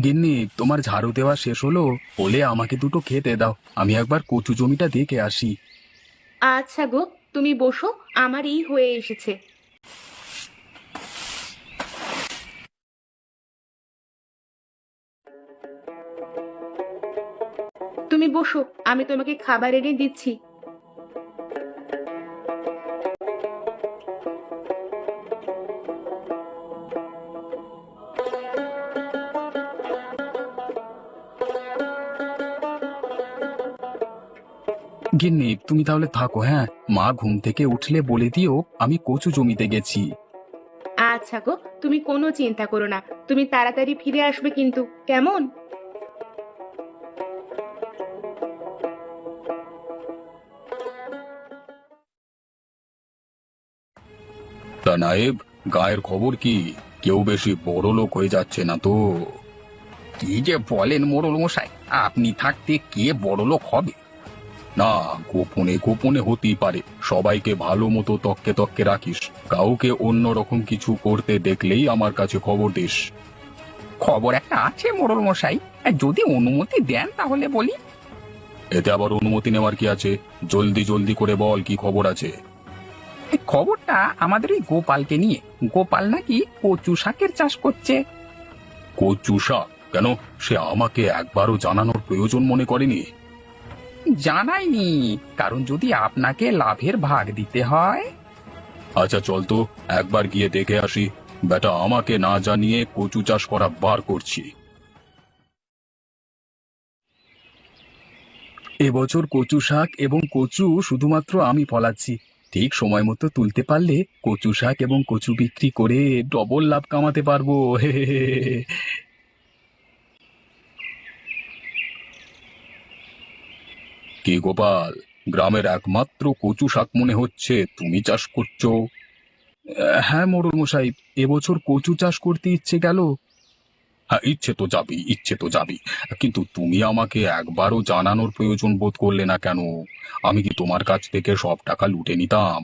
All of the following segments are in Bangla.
গিন্নি, তোমার ঝাড়ু দেওয়া শেষ হলো? হলে আমাকে দুটো খেতে দাও, আমি একবার কচু জমিটা দেখে আসি। আচ্ছা গো, তুমি বসো, আমার এই হয়ে এসেছে। তুমি বসো, আমি তোমাকে খাবার এনে দিচ্ছি। গিন্নি, তুমি তাহলে থাকো, হ্যাঁ? মা ঘুম থেকে উঠলে বলে দিও আমি কচু জমিতে গেছি। আচ্ছা গো, তুমি কোনো চিন্তা করো না, তুমি তাড়াতাড়ি ফিরে আসবে কিন্তু, কেমন? তা নায়েব, গায়ের খবর কি? কেউ বেশি বড় লোক হয়ে যাচ্ছে না তো? কি যে বলেন মোড়ল মশাই, আপনি থাকতে কে বড় লোক হবে? না, গোপনে গোপনে হতেই পারে। সবাইকে ভালো মতো তককে তককে রাখিস। কাউকে অন্য রকম কিছু করতে দেখলেই আমার কাছে খবর দিস। খবর একটা আছে মোড়ল মশাই, যদি অনুমতি দেন তাহলে বলি। এতে আবার অনুমতি নেওয়ার কি আছে? জলদি জলদি করে বল, কি খবর আছে? খবরটা আমাদের ওই গোপালকে নিয়ে। গোপাল নাকি কচু শাকের চাষ করছে। কচু শাক? কেন? সে আমাকে একবারও জানানোর প্রয়োজন মনে করেনি। জানাইনি, কারণ যদি আপনাকে লাভের ভাগ দিতে হয়। আচ্ছা চল তো, একবার গিয়ে দেখে আসি। বেটা আমাকে না জানিয়ে কচু চাষ করা বার করছি। এবছর কচু শাক এবং কচু শুধুমাত্র আমি ফলাচ্ছি। ঠিক সময় মতো তুলতে পারলে কচু শাক এবং কচু বিক্রি করে ডবল লাভ কামাতে পারবো। হে হে হে হে। কি গোপাল, গ্রামের একমাত্র কচু শাক মনে হচ্ছে তুমি চাষ করছো? হ্যাঁ মোড়ল মশাই, এবছর কচু চাষ করতে ইচ্ছে গেল। হ্যাঁ, ইচ্ছে তো যাবি, ইচ্ছে তো যাবি, কিন্তু তুমি আমাকে একবারও জানানোর প্রয়োজন বোধ করলে না কেন? আমি কি তোমার কাছ থেকে সব টাকা লুটে নিতাম?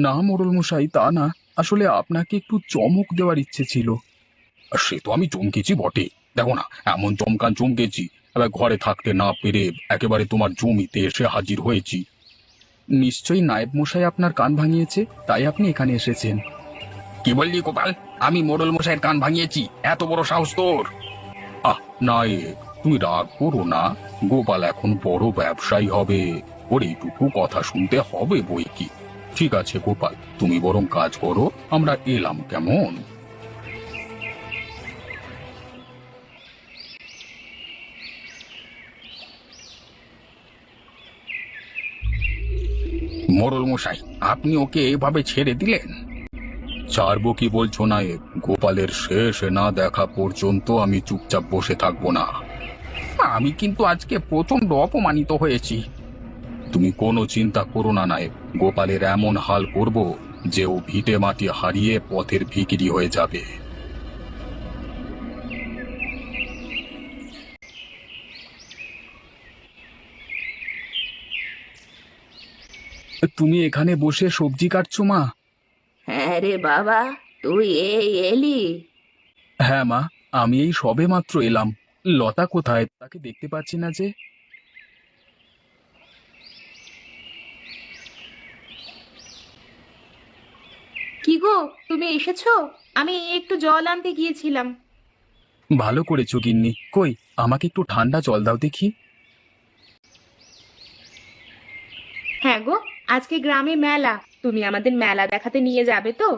না মোড়ল মশাই, তা না। আসলে আপনাকে একটু চমক দেওয়ার ইচ্ছে ছিল। সে তো আমি চমকেছি বটে। দেখো না, এমন চমকান চমকেছি, এবার ঘরে থাকতে না পেরে একেবারে তোমার জমিতে এসে হাজির হয়েছি। নিশ্চয়ই নায়েব মশাই আপনার কান ভাঙিয়েছে, তাই আপনি এখানে এসেছেন। কি বললি গোপাল? আমি মোড়ল মশাইয়ের কান ভাঙিয়েছি? এত বড় সাহস তোর! আহ, নায়েব, তুমি রাগ করো না। গোপাল এখন বড় ব্যবসায়ী হবে, ওর এইটুকু কথা শুনতে হবে বই কি। ঠিক আছে গোপাল, তুমি বরং কাজ করো, আমরা এলাম, কেমন? মোড়ল মশাই, আপনি ওকে এভাবে ছেড়ে দিলেন? ছাড়বো কি বলছো নায়েব? গোপালের শেষ না দেখা পর্যন্ত আমি চুপচাপ বসে থাকবো না। আমি কিন্তু আজকে প্রচন্ড অপমানিত হয়েছি। তুমি কোনো চিন্তা করো না নায়েব, গোপালের এমন হাল করব যে ও ভিটে মাটি হারিয়ে পথের ভিখিরি হয়ে যাবে। তুমি এখানে বসে সবজি কাটছো মা? হ্যাঁ রে বাবা, তুই এই এলি? হ্যাঁ মা, আমি এই সবে মাত্র এলাম। লতা কোথায়, তাকে দেখতে পাচ্ছি না যে। কি গো, তুমি এসেছো? আমি একটু জল আনতে গিয়েছিলাম। ভালো করেছো গিন্নি। কই, আমাকে একটু ঠান্ডা জল দাও দেখি। হ্যাঁ গো, আজকে গ্রামে মেলা, তুমি আমাদের মেলা দেখাতে নিয়ে যাবে তো?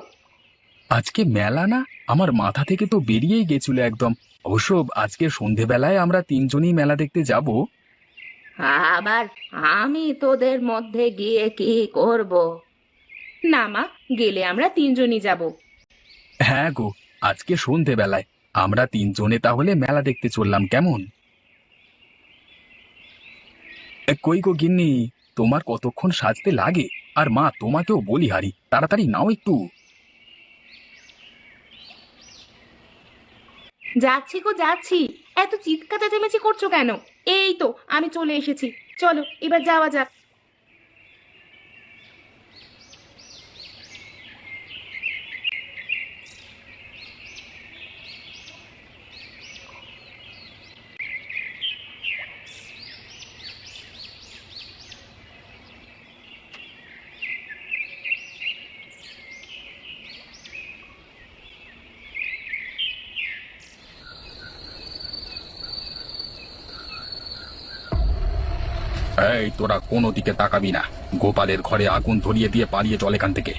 আজকে মেলা না? আমার মাথা থেকে তো বেরিয়েই গেছিল একদম। অবশ্য আজকে সন্ধেবেলায় আমরা তিনজনই মেলা দেখতে যাব। আবার আমি তোদের মধ্যে গিয়ে কি করব? না মা, গেলে আমরা তিনজনই যাব। হ্যাঁ গো, আজকে সন্ধেবেলায় আমরা তিনজনে তাহলে মেলা দেখতে চললাম, কেমন? কই গো গিন্নি, তোমার কতক্ষণ সাজতে লাগে? আর মা, তোমাকেও বলি হারি, তাড়াতাড়ি নাও একটু। যাচ্ছি গো যাচ্ছি, এত চিৎকার চেঁচামেচি করছো কেন? এই তো আমি চলে এসেছি, চলো এবার যাওয়া যাক। এই তোরা কোনো দিকে তাকাবি না। গোপালের ঘরে আগুন ধরিয়ে দিয়ে পালিয়ে চল এখান থেকে।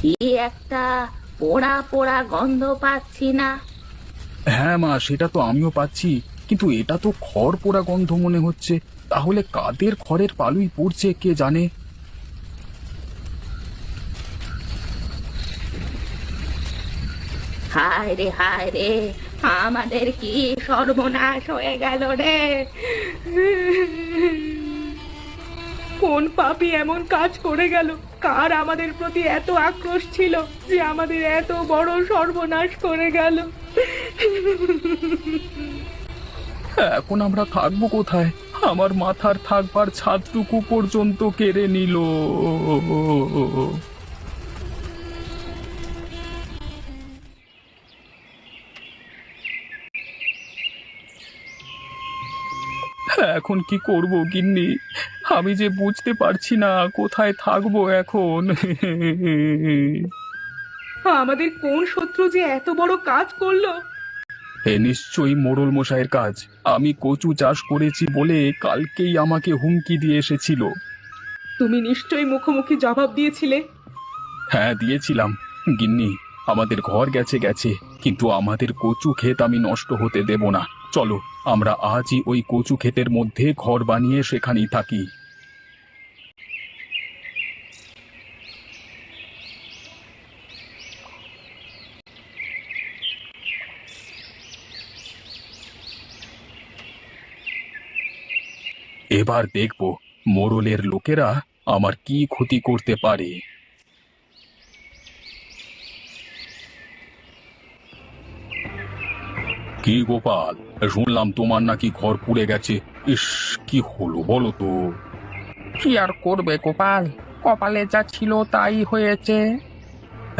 কি একটা পোড়া পোড়া গন্ধ পাচ্ছি না? হ্যাঁ মা, সেটা তো আমিও পাচ্ছি, কিন্তু এটা তো খড় পোড়া গন্ধ মনে হচ্ছে। তাহলে কাদের খড়ের পালুই পড়ছে কে জানে। হায় রে হায় রে, আমাদের কি সর্বনাশ হয়ে গেল রে! কোন পাপী এমন কাজ করে গেল? কার আমাদের প্রতি এত আক্রোশ ছিল যে আমাদের এত বড় সর্বনাশ করে গেল? এখন আমরা থাকবো কোথায়? আমার মাথার থাকবার ছাদটুকু পর্যন্ত কেড়ে নিল। এখন কি করব গিন্নি? আমি যে বুঝতে পারছি না কোথায় থাকবো এখন। আমাদের কোন শত্রু যে এত বড় কাজ করলো? এ নিশ্চয়ই মোড়ল মশাইয়ের কাজ। আমি কচু চাষ করেছি বলে কালকেই আমাকে হুমকি দিয়ে এসেছিল। তুমি নিশ্চয়ই মুখোমুখি জবাব দিয়েছিলে। হ্যাঁ দিয়েছিলাম গিন্নি। আমাদের ঘর গেছে গেছে, কিন্তু আমাদের কচু ক্ষেত আমি নষ্ট হতে দেব না। চলো আমরা আজই ওই কচু ক্ষেতের মধ্যে ঘর বানিয়ে সেখানেই থাকি। এবার দেখব মোড়লের লোকেরা আমার কি ক্ষতি করতে পারে। কি গোপাল, শুনলাম তোমার নাকি ঘর পুড়ে গেছে। ইস, কি হলো বলো তো? কি আর করবে গোপাল, কপালে যা ছিল তাই হয়েছে।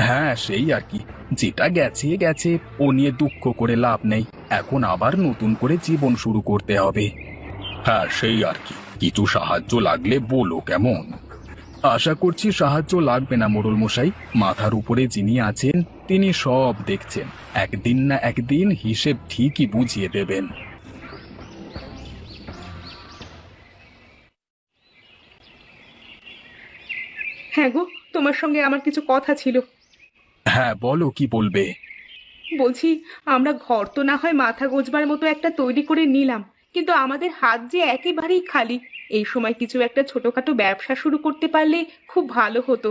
হ্যাঁ সেই আর কি, যেটা গেছে গেছে, ও নিয়ে দুঃখ করে লাভ নেই। এখন আবার নতুন করে জীবন শুরু করতে হবে। হ্যাঁ সেই আর কি, কিছু সাহায্য লাগলে বলো কেমন। আশা করছি সাহায্য লাগবে না মোড়ল মশাই। মাথার উপরে যিনি আছেন তিনি সব দেখছেন। একদিন না একদিন হিসেব ঠিকই বুঝিয়ে দেবেন। হ্যাঁ গো, তোমার সঙ্গে আমার কিছু কথা ছিল। হ্যাঁ বলো, কি বলবে? বলছি, আমরা ঘর তো না হয় মাথা গোঁজবার মতো একটা তৈরি করে নিলাম, কিন্তু আমাদের হাত যে একেবারেই খালি। এই সময় কিছু একটা ছোটখাটো ব্যবসা শুরু করতে পারলে খুব ভালো হতো।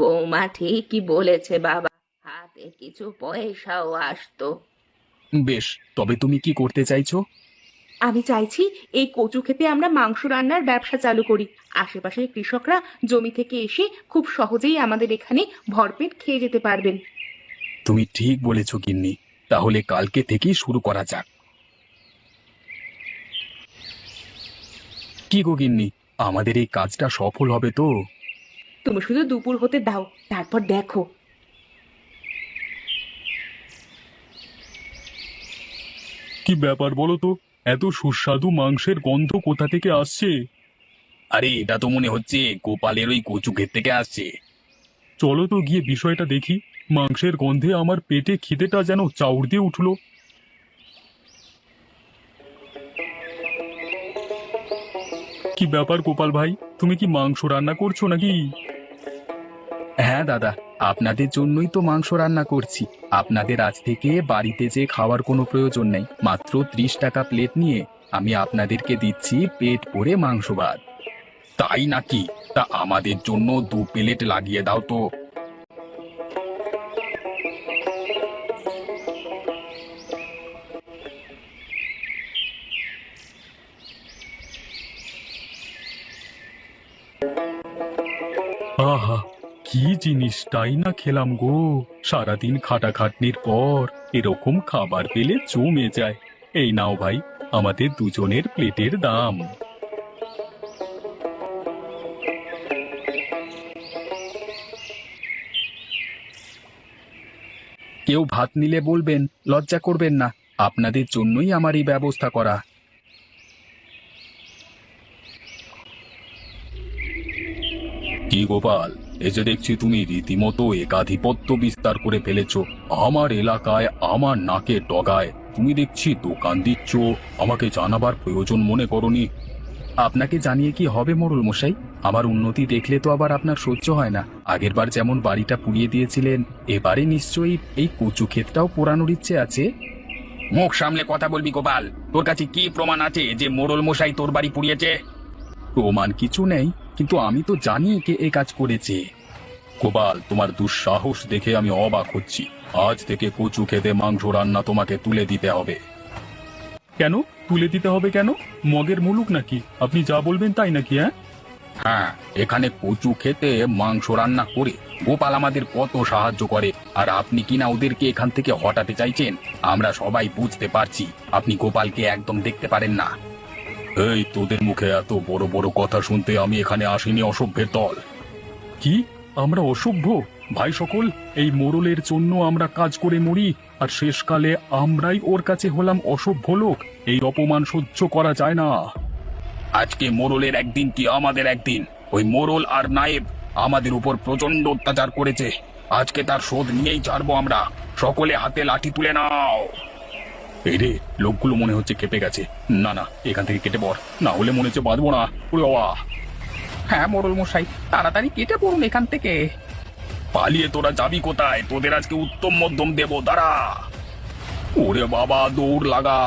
বৌমা ঠিকই বলেছে বাবা, হাতে কিছু পয়সাও আসতো। বেশ, তবে তুমি কি করতে চাইছো? আমি চাইছি এই কচু খেতে আমরা মাংস রান্নার ব্যবসা চালু করি। আশেপাশের কৃষকরা জমি থেকে এসে খুব সহজেই আমাদের এখানে ভরপেট খেয়ে যেতে পারবেন। তুমি ঠিক বলেছো গিন্নি, তাহলে কালকে থেকেই শুরু করা যাক। কি গো গিন্নি, আমাদের এই কাজটা সফল হবে তো? তুমি শুধু দুপুর হতে দাও, তারপর দেখো। কি ব্যাপার বলো তো, এত সুস্বাদু মাংসের গন্ধ কোথা থেকে আসছে? আরে এটা তো মনে হচ্ছে গোপালের ওই কচু ক্ষেত থেকে আসছে। চলো তো গিয়ে বিষয়টা দেখি। মাংসের গন্ধে আমার পেটে খিদেটা যেন চাউর দিয়ে উঠলো। কি ব্যাপার গোপাল ভাই, তুমি কি মাংস রান্না করছো নাকি? হ্যাঁ দাদা, আপনাদের জন্যই তো মাংস রান্না করছি। আপনাদের আজ থেকে বাড়িতে যে খাওয়ার কোনো প্রয়োজন নেই। মাত্র 30 টাকা প্লেট নিয়ে আমি আপনাদেরকে দিচ্ছি পেট ভরে মাংস ভাত। তাই নাকি? তা আমাদের জন্য 2 প্লেট লাগিয়ে দাও তো। আহা, কি জিনিসটাই না খেলাম গো! সারাদিন খাটাখাটনির পর এরকম খাবার পেলে জমে যায়। এই নাও ভাই, আমাদের দুজনের প্লেটের দাম। কেউ ভাত নিলে বলবেন, লজ্জা করবেন না। আপনাদের জন্যই আমার এই ব্যবস্থা করা। কি গোপাল, এসে দেখছি তুমি রীতিমতো একাধিপত্য বিস্তার করে ফেলেছো। আমার এলাকায় আমার নাকে ডগায় তুমি দেখছি দোকান দিচ্ছ, আমাকে জানাবার প্রয়োজন মনে করনি। আপনাকে জানিয়ে কি হবে মোড়ল মশাই? আমার উন্নতি দেখলে তো আবার আপনার সহ্য হয় না। আগেরবার যেমন বাড়িটা পুড়িয়ে দিয়েছিলেন, এবারে নিশ্চয়ই এই কচু ক্ষেতটাও পোড়ানোর ইচ্ছে আছে। মুখ সামলে কথা বলবি গোপাল। তোর কাছে কি প্রমাণ আছে যে মোড়ল মশাই তোর বাড়ি পুড়িয়েছে? প্রমাণ কিছু নেই, কিন্তু আমি তো জানি কে এ কাজ করেছে। গোপাল, তোমার দুঃসাহস দেখে আমি অবাক হচ্ছি। আজ থেকে কচু খেতে মাংস রান্না তোমাকে তুলে দিতে হবে। কেন তুলে দিতে হবে কেন? মগের মুলুক নাকি? আপনি যা বলবেন তাই নাকি? হ্যাঁ, এখানে কচু খেতে মাংস রান্না করে গোপাল আমাদের কত সাহায্য করে, আর আপনি কিনা ওদেরকে এখান থেকে হটাতে চাইছেন। আমরা সবাই বুঝতে পারছি আপনি গোপালকে একদম দেখতে পারেন না। এই, তোদের মুখে এত বড় বড় কথা শুনতে আমি এখানে আসিনি অসভ্যের দল। কি? আমরা অসভ্য? ভাই সকল, এই মোড়লের জন্য আমরা কাজ করে মরি, আর শেষকালে আমরাই ওর কাছে হলাম অসভ্য লোক। এই অপমান সহ্য করা যায় না। আজকে মোড়লের একদিন কি আমাদের একদিন। ওই মোড়ল আর নায়েব আমাদের উপর প্রচন্ড অত্যাচার করেছে। আজকে তার শোধ নিয়েই ছাড়বো আমরা। সকলে হাতে লাঠি তুলে নাও। এই রে, লোকগুলো মনে হচ্ছে কেঁপে গেছে। না না, এখান থেকে কেটে পড়, না হলে মনে হচ্ছে বাঁচবো না। ওরে বাবা! হ্যাঁ মোড়ল মশাই, তাড়াতাড়ি কেটে পড়ুন এখান থেকে। পালিয়ে তোরা যাবি কোথায়? তোদের আজকে উত্তম মধ্যম দেব, দাঁড়া। ওরে বাবা, দৌড় লাগা!